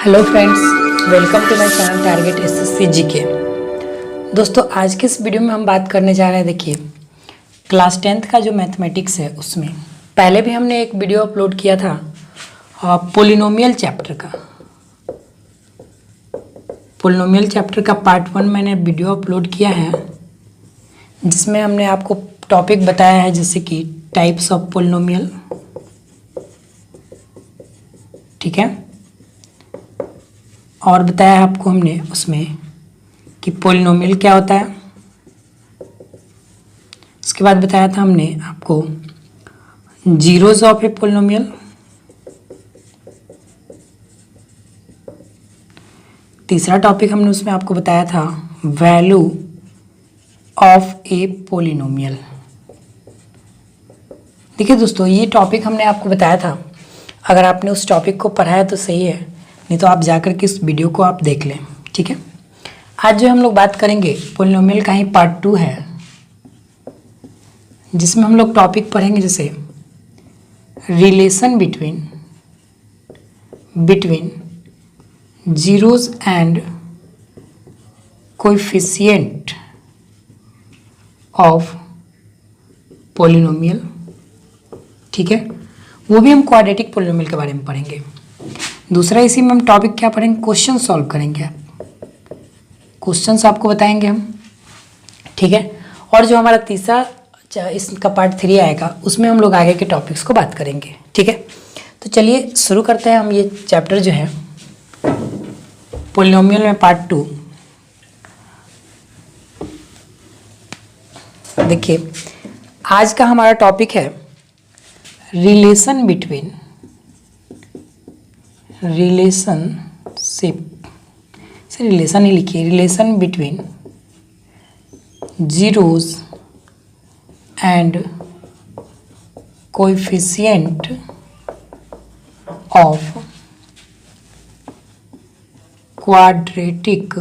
Hello friends, welcome to my channel target SSC GK. दोस्तों, आज के इस वीडियो में हम बात करने जा रहे हैं। देखिए, क्लास 10th का जो मैथमेटिक्स है उसमें पहले भी हमने एक वीडियो अपलोड किया था पोलिनोमियल चैप्टर का। पोलिनोमियल चैप्टर का पार्ट 1 मैंने वीडियो अपलोड किया है, जिसमें हमने आपको टॉपिक बताया है जैसे कि टाइप्स ऑफ पोलिनोमियल। ठीक है, और बताया आपको हमने उसमें कि पोलिनोमियल क्या होता है। उसके बाद बताया था हमने आपको जीरोज ऑफ ए पोलिनोमियल। तीसरा टॉपिक हमने उसमें आपको बताया था वैल्यू ऑफ ए पोलिनोमियल। देखिए दोस्तों, ये टॉपिक हमने आपको बताया था। अगर आपने उस टॉपिक को पढ़ा है तो सही है, नहीं तो आप जाकर के इस वीडियो को आप देख लें। ठीक है, आज जो हम लोग बात करेंगे पोलिनोमियल का ही पार्ट 2 है, जिसमें हम लोग टॉपिक पढ़ेंगे जैसे relation between zeros and coefficient of polynomial. ठीक है, वो भी हम क्वाड्रेटिक पोलिनोमियल के बारे में पढ़ेंगे। दूसरा इसी में हम टॉपिक क्या पढ़ेंगे, क्वेश्चन सॉल्व करेंगे। क्वेश्चंस आपको बताएंगे हम। ठीक है, और जो हमारा तीसरा इसका पार्ट 3 आएगा, उसमें हम लोग आगे के टॉपिक्स को बात करेंगे। ठीक है, तो चलिए शुरू करते हैं हम ये चैप्टर जो है पोलिनोमियल में पार्ट 2। देखिए, आज का हमारा टॉपिक है रिलेशनशिप, से रिलेशन ही लिखिए, relation between zeros and coefficient of quadratic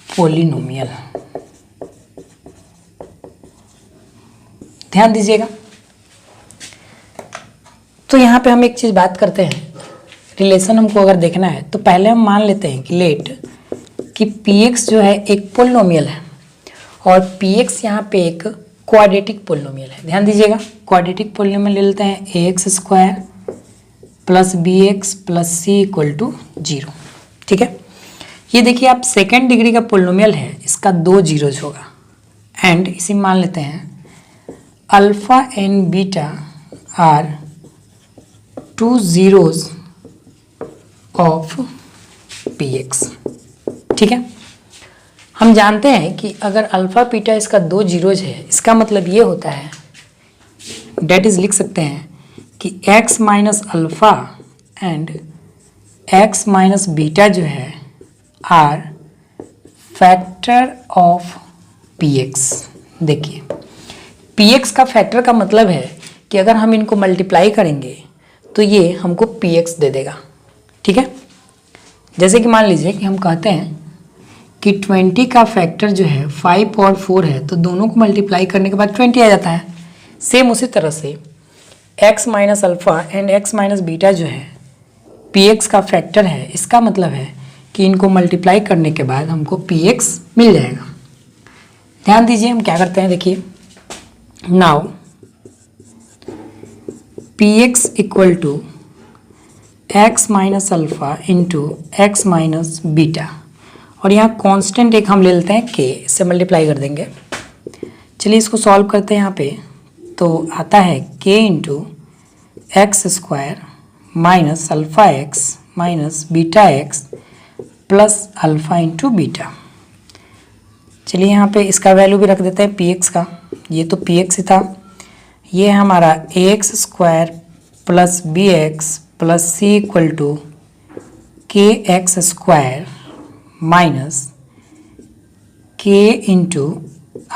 polynomial. ध्यान दीजिएगा। तो यहाँ पे हम एक चीज़ बात करते हैं, रिलेशन हमको अगर देखना है तो पहले हम मान लेते हैं कि लेट कि px जो है एक पोलिनोमियल है और px यहाँ पे एक क्वाड्रेटिक पोलिनोमियल है। ध्यान दीजिएगा, क्वाड्रेटिक पोलिनोमियल ले लेते हैं ax square plus bx plus c equal to 0। ठीक है, ये देखिए आप सेकेंड डिग्री का पोलिनोमियल है, इसका 2 जीरोज होगा। एंड इसी मान लेते हैं alpha and beta are 2 zeros of px। ठीक है, हम जानते हैं कि अगर अल्फा बीटा इसका 2 जीरोज है, इसका मतलब ये होता है, डेट इज लिख सकते हैं कि x minus alpha and x minus beta जो है आर फैक्टर ऑफ px। देखिए, px का फैक्टर का मतलब है कि अगर हम इनको मल्टीप्लाई करेंगे तो ये हमको px दे देगा। ठीक है, जैसे कि मान लीजिए कि हम कहते हैं कि 20 का फैक्टर जो है 5 और 4 है, तो दोनों को मल्टीप्लाई करने के बाद 20 आ जाता है। सेम उसी तरह से x minus alpha and x minus beta जो है px का फैक्टर है, इसका मतलब है कि इनको मल्टीप्लाई करने के बाद हमको px मिल जाएगा। ध्यान दीजिए, हम क्या करते हैं, देखिए now px equal to x minus alpha into x minus beta, और यहाँ कांस्टेंट एक हम ले लेते हैं k, इससे मल्टीप्लाई कर देंगे। चलिए इसको सॉल्व करते हैं। यहाँ पे तो आता है k into x square minus alpha x minus beta x plus alpha into beta. चलिए यहाँ पे इसका वैल्यू भी रख देते हैं px का, ये तो px ही था। ये हमारा ax square plus bx plus c equal to k x square minus के into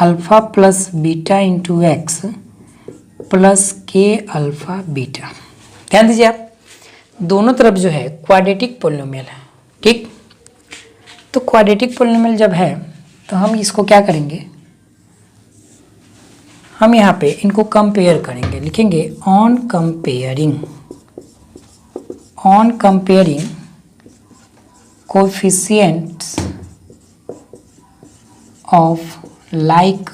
alpha plus beta into x plus k alpha beta. ध्यान दीजिए, आप दोनों तरफ जो है क्वाड्रेटिक पोलिनोमियल है। ठीक, तो क्वाड्रेटिक पोलिनोमियल जब है तो हम इसको क्या करेंगे, हम यहाँ पे इनको कंपेयर करेंगे, लिखेंगे on on comparing coefficients of like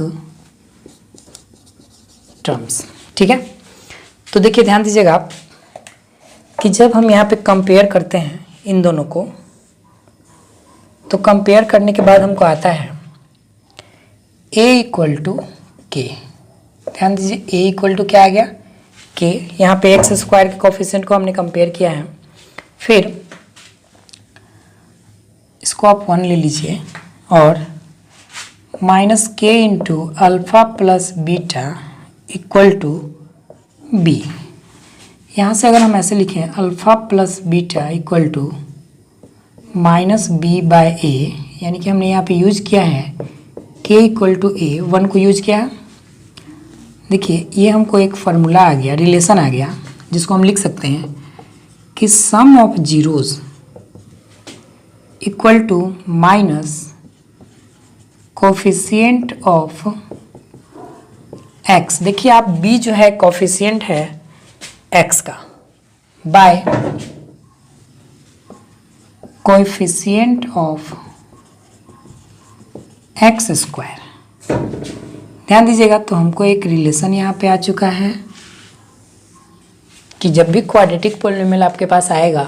terms. ठीक है, तो देखिए ध्यान दीजिएगा आप कि जब हम यहाँ पे कंपेयर करते हैं इन दोनों को, तो कंपेयर करने के बाद हमको आता है a इक्वल टू के। ध्यान दीजिए a इक्वल टू क्या आ गया, के। यहाँ पे एक्स स्क्वायर के कोफिशिएंट को हमने कंपेयर किया है। फिर इसको आप 1 ले लीजिए और माइनस के into alpha plus beta equal to B. यहाँ से अगर हम ऐसे लिखें alpha plus beta equal to minus B by A, यानी कि हमने यहाँ पे यूज किया है के इक्वल टू ए, 1 को यूज किया है। देखिए ये हमको एक फार्मूला आ गया, रिलेशन आ गया, जिसको हम लिख सकते हैं कि sum of zeros equal to minus coefficient of X. देखिए आप b जो है कोफिशिएंट है x का, by coefficient of x square. ध्यान दीजिएगा, तो हमको एक रिलेशन यहाँ पे आ चुका है कि जब भी क्वाड्रेटिक पॉलिनोमियल आपके पास आएगा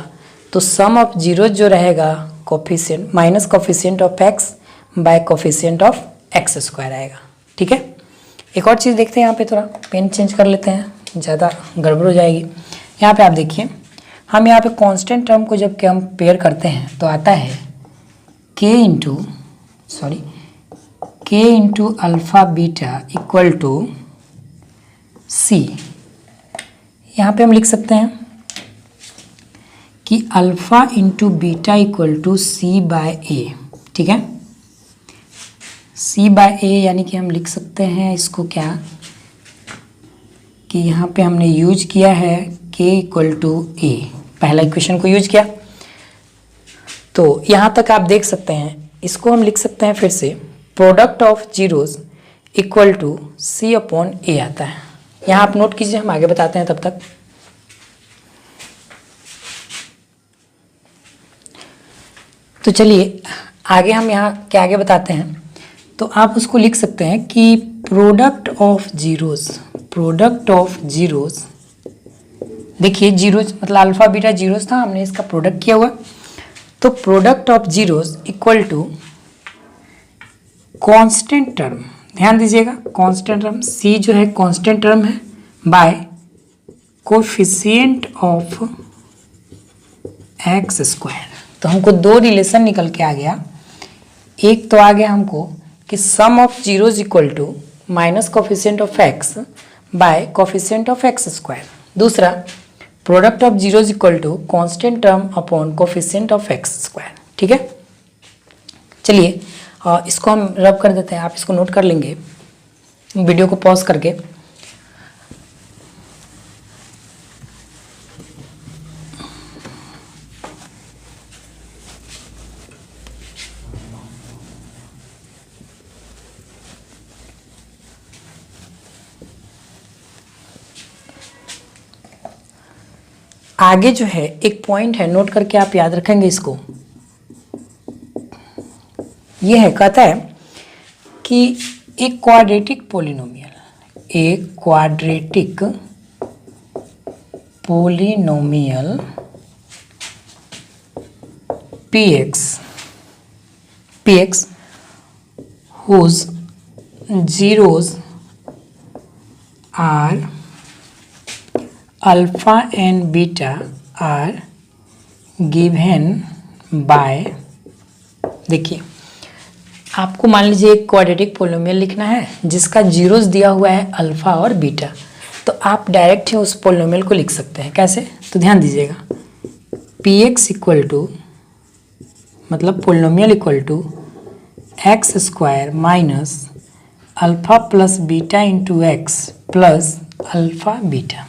तो सम ऑफ जीरो जो रहेगा coefficient minus coefficient of X by coefficient of x square आएगा। ठीक है, एक और चीज़ देखते हैं, यहाँ पे थोड़ा पेन चेंज कर लेते हैं, ज़्यादा गड़बड़ हो जाएगी। यहाँ पे आप देखिए, हम यहाँ पे कांस्टेंट टर्म को जब कंपेयर करते हैं तो आता है K into alpha beta equal to C. यहाँ पे हम लिख सकते हैं कि alpha into beta equal to C by A. ठीक है, सी बाय ए यानी कि हम लिख सकते हैं इसको क्या कि यहाँ पे हमने यूज किया है के इक्वल टू ए, पहला इक्वेशन को यूज किया। तो यहाँ तक आप देख सकते हैं, इसको हम लिख सकते हैं फिर से product of zeros equal to C upon A आता है। यहाँ आप नोट कीजिए, हम आगे बताते हैं तब तक। तो चलिए आगे हम यहाँ के आगे बताते हैं। तो आप उसको लिख सकते हैं कि प्रोडक्ट ऑफ जीरोस, देखिए जीरोस मतलब अल्फा बीटा जीरोस था, हमने इसका प्रोडक्ट किया हुआ, तो product of zeros equal to constant term. ध्यान दीजिएगा, कांस्टेंट टर्म सी जो है कांस्टेंट टर्म है, by coefficient of x square. तो हमको दो रिलेशन निकल के आ गया। एक तो आ गया हमको कि sum of zeros equal to minus coefficient of X by coefficient of x square. दूसरा product of zeros equal to constant term upon coefficient of x square. ठीक है, चलिए इसको हम रब कर देते हैं, आप इसको नोट कर लेंगे वीडियो को पॉज करके। आगे जो है एक पॉइंट है, नोट करके आप याद रखेंगे इसको। ये है, कहता है कि एक quadratic polynomial px whose zeros are alpha and beta are given by, देखिए आपको मान लीजिए एक क्वाड्रेटिक पोलिनोमियल लिखना है जिसका जीरोस दिया हुआ है अल्फा और बीटा, तो आप डायरेक्ट ही उस पोलिनोमियल को लिख सकते हैं। कैसे? तो ध्यान दीजिएगा, px इक्वल टू मतलब polynomial equal to x square minus alpha plus beta into x plus alpha beta.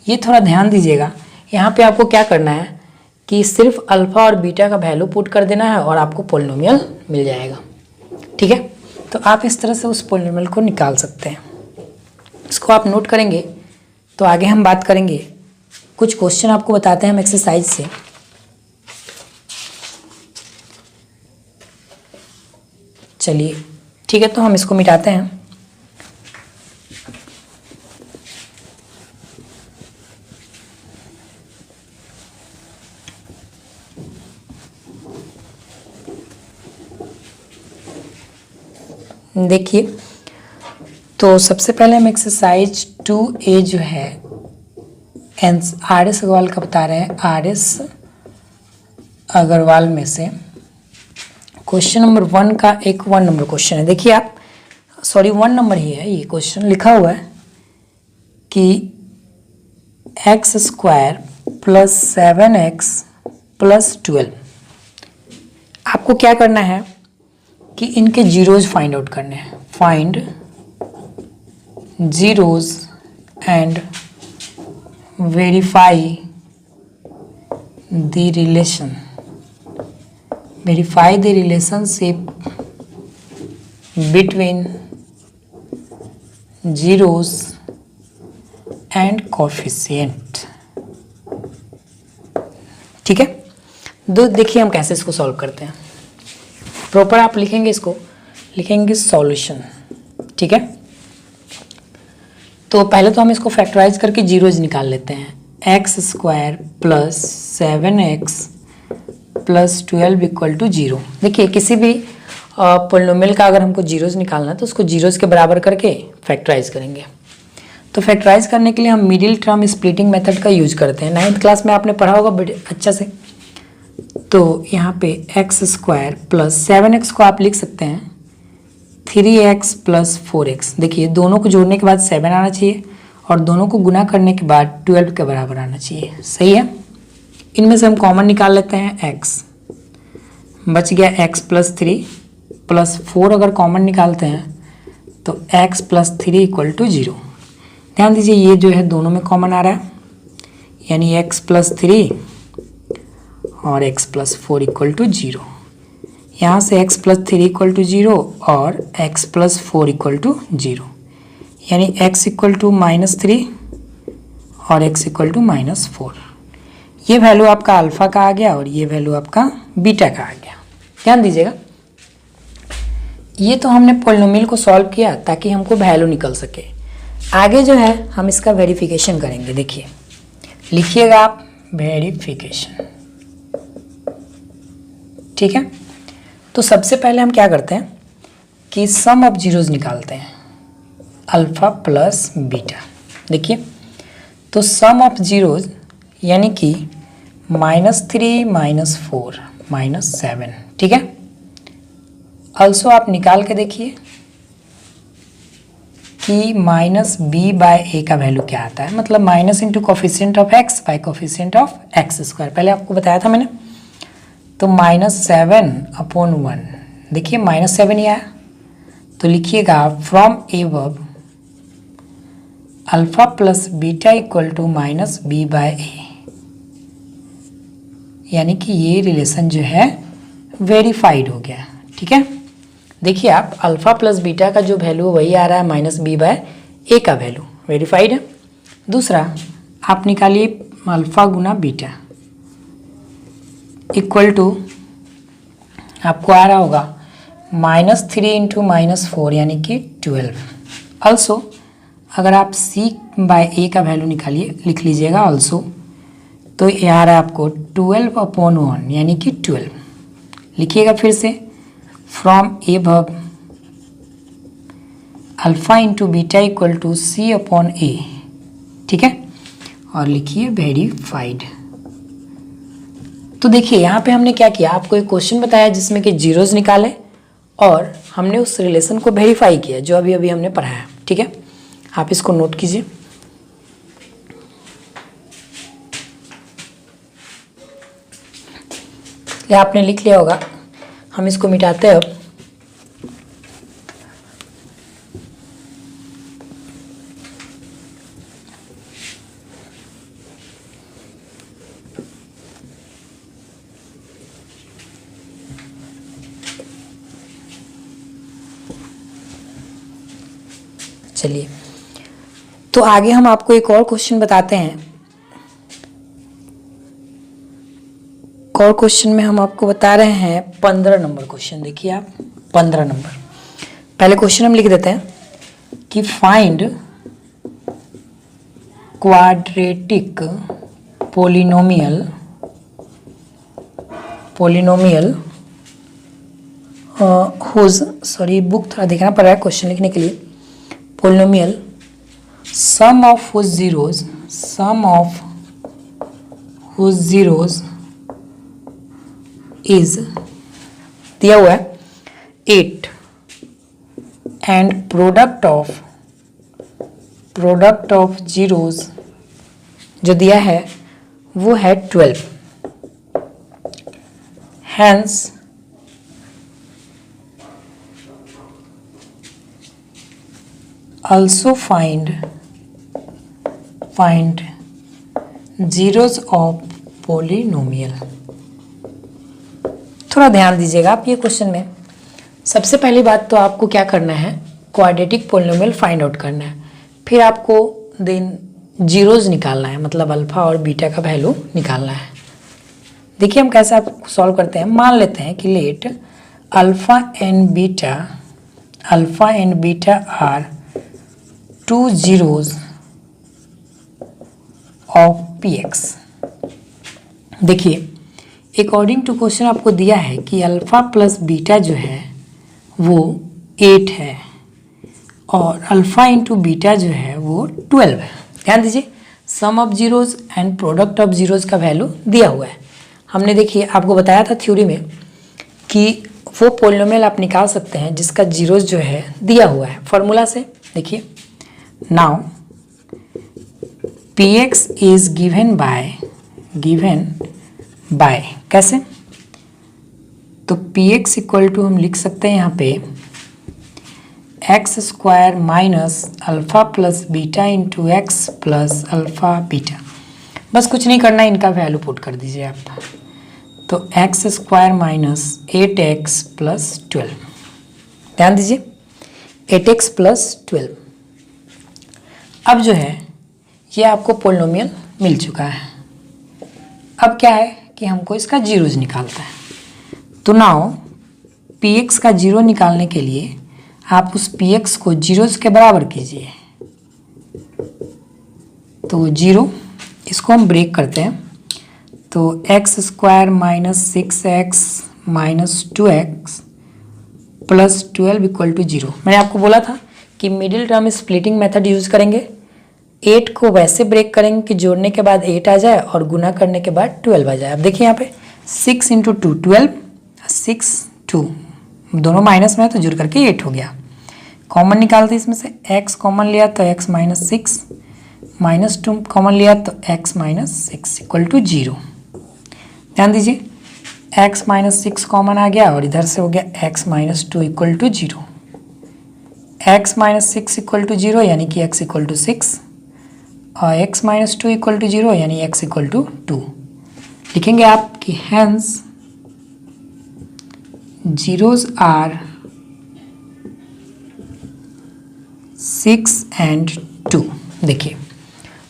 ये थोड़ा ध्यान दीजिएगा, यहाँ पे आपको क्या करना है कि सिर्फ अल्फा और बीटा का वैल्यू पुट कर देना है और आपको पोलिनोमियल मिल जाएगा। ठीक है, तो आप इस तरह से उस पोलिनोमियल को निकाल सकते हैं। इसको आप नोट करेंगे तो आगे हम बात करेंगे कुछ क्वेश्चन आपको बताते हैं हम एक्सरसाइज से। चलिए ठीक है, तो हम इसको मिटाते हैं। देखिए, तो सबसे पहले हम एक्सरसाइज 2A जो है RS अग्रवाल का बता रहे हैं। RS अग्रवाल में से क्वेश्चन नंबर 1 का एक 1 नंबर क्वेश्चन है। देखिए आप, सॉरी 1 नंबर ही है ये क्वेश्चन। लिखा हुआ है कि x² + 7x + 12। आपको क्या करना है कि इनके जीरोज फाइंड आउट करने हैं। Find zeros and verify the relation. Verify the relationship between zeros and coefficient. ठीक है, देखिए हम कैसे इसको सॉल्व करते हैं। प्रॉपर आप लिखेंगे, इसको लिखेंगे सॉल्यूशन। ठीक है, तो पहले तो हम इसको फैक्टराइज करके जीरोज निकाल लेते हैं। x² + 7x + 12 = 0। देखिए किसी भी पोलिनोमियल का अगर हमको जीरोज निकालना है तो उसको जीरोज के बराबर करके फैक्टराइज करेंगे। तो फैक्टराइज करने के लिए हम मिडिल टर्म स्प्लिटिंग मेथड का यूज करते हैं। 9th क्लास में आपने पढ़ा होगा बड़े अच्छा से। तो यहाँ पे x² + 7x को आप लिख सकते हैं 3x + 4x। देखिए दोनों को जोड़ने के बाद 7 आना चाहिए और दोनों को गुना करने के बाद 12 के बराबर आना चाहिए। सही है, इनमें से हम कॉमन निकाल लेते हैं। x बच गया, x + 3 + 4 अगर कॉमन निकालते हैं तो x + 3 = 0। ध्यान दीजिए ये जो है दोनों में कॉमन आ रहा है, यानी x + 3 और x + 4 = 0। यहाँ से x + 3 = 0 और x + 4 = 0, यानी x = -3 और x = -4। ये वैल्यू आपका अल्फा का आ गया और ये वैल्यू आपका बीटा का आ गया। ध्यान दीजिएगा, ये तो हमने पोलिनोमियल को सॉल्व किया ताकि हमको वैल्यू निकल सके। आगे जो है हम इसका वेरिफिकेशन करेंगे। देखिए लिखिएगा आप वेरिफिकेशन। ठीक है, तो सबसे पहले हम क्या करते हैं कि सम ऑफ जीरोज निकालते हैं, अल्फा + बीटा। देखिए तो सम ऑफ जीरोज यानी कि -3 - 4 - 7। ठीक है, ऑल्सो आप निकाल के देखिए कि -b/a का वैल्यू क्या आता है, मतलब minus into coefficient of x bye coefficient of x²। पहले आपको बताया था मैंने। तो -7/1। देखिए -7 ही आया, तो लिखिएगा from above alpha + beta = -b/a, यानी कि ये रिलेशन जो है वेरीफाइड हो गया। ठीक है, देखिए आप अल्फा + बीटा का जो वैल्यू वही आ रहा है -b/a का वैल्यू, वेरीफाइड है। दूसरा आप निकालिए अल्फा गुना बीटा इक्वल टू आपको आ रहा होगा -3 × -4 यानी कि 12। ऑल्सो अगर आप c/a का वैल्यू निकालिए, लिख लीजिएगा ऑल्सो, तो ये आ रहा है आपको 12/1 यानी कि 12। लिखिएगा फिर से from above alpha into beta = c/a। ठीक है, और लिखिए वेरीफाइड। तो देखिए यहाँ पे हमने क्या किया, आपको एक क्वेश्चन बताया जिसमें कि जीरोज निकाले और हमने उस रिलेशन को वेरीफाई किया जो अभी अभी हमने पढ़ाया। ठीक है, आप इसको नोट कीजिए। ये आपने लिख लिया होगा, हम इसको मिटाते हैं अब। चलिए, तो आगे हम आपको एक और क्वेश्चन बताते हैं एक और क्वेश्चन में हम आपको बता रहे हैं 15 नंबर क्वेश्चन। देखिए आप 15 नंबर, पहले क्वेश्चन हम लिख देते हैं कि find quadratic polynomial whose, sorry book थोड़ा देखना पड़ रहा है क्वेश्चन लिखने के लिए, polynomial sum of whose zeros is दिया हुआ है 8 एंड प्रोडक्ट ऑफ जीरोज जो दिया है वो है 12। Hence also find zeros of polynomial। थोड़ा ध्यान दीजिएगा आप ये क्वेश्चन में। सबसे पहली बात तो आपको क्या करना है, क्वाड्रेटिक पोलिनोमियल फाइंड आउट करना है, फिर आपको देन जीरोज निकालना है, मतलब अल्फा और बीटा का वैल्यू निकालना है। देखिए हम कैसे आप सॉल्व करते हैं। मान लेते हैं कि let alpha and beta are 2 zeros of px। देखिए अकॉर्डिंग टू क्वेश्चन आपको दिया है कि अल्फा प्लस बीटा जो है वो 8 है और अल्फा इंटू बीटा जो है वो 12 है। ध्यान दीजिए, sum of zeros and product of zeros का वैल्यू दिया हुआ है। हमने देखिए आपको बताया था थ्योरी में कि वो पोलिनोमियल आप निकाल सकते हैं जिसका जीरोज जो है दिया हुआ है फॉर्मूला से। देखिए now px is given by कैसे, तो px इक्वल टू हम लिख सकते हैं यहाँ पे x square minus alpha plus beta into x plus alpha beta. बस कुछ नहीं करना, इनका वैल्यू पुट कर दीजिए आप। तो x square minus 8x plus 12। ध्यान दीजिए 8x प्लस 12। अब जो है ये आपको पोलिनोमियल मिल चुका है। अब क्या है कि हमको इसका जीरोज निकालता है। तो नाउ px का जीरो निकालने के लिए आप उस px को जीरोज के बराबर कीजिए। तो जीरो, इसको हम ब्रेक करते हैं। तो x square minus 6x minus 2x plus 12 equal to 0। मैंने आपको बोला था कि middle term splitting method use करेंगे। 8 को वैसे ब्रेक करेंगे कि जोड़ने के बाद 8 आ जाए और गुना करने के बाद 12 आ जाए। अब देखिए यहाँ पे 6 इंटू 2 12, 6 2 दोनों माइनस में है तो जुड़ करके 8 हो गया। कॉमन निकालते इसमें से, x कॉमन लिया तो x माइनस 6, माइनस 2 कॉमन लिया तो x माइनस 6 इक्वल टू 0। ध्यान दीजिए x माइनस 6 कॉमन आ गया और इधर से हो गया x minus 2 equal to 0। x minus 6 equal to 0 यानी कि x इक्वल टू 6 और x माइनस 2 इक्वल टू 0 यानी x इक्वल टू 2। लिखेंगे आप कि हैंस जीरोज आर 6 एंड 2। देखिए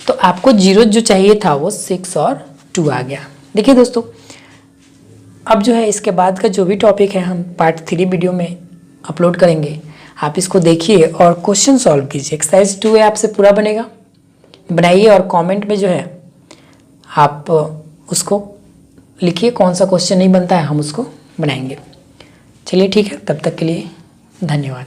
तो आपको जीरो जो चाहिए था वो 6 और 2 आ गया। देखिए दोस्तों, अब जो है इसके बाद का जो भी टॉपिक है हम पार्ट 3 वीडियो में अपलोड करेंगे। आप इसको देखिए और क्वेश्चन सॉल्व कीजिए। एक्सरसाइज 2 है आपसे पूरा बनेगा, बनाइए और कमेंट में जो है आप उसको लिखिए कौन सा क्वेश्चन नहीं बनता है, हम उसको बनाएंगे। चलिए ठीक है, तब तक के लिए धन्यवाद।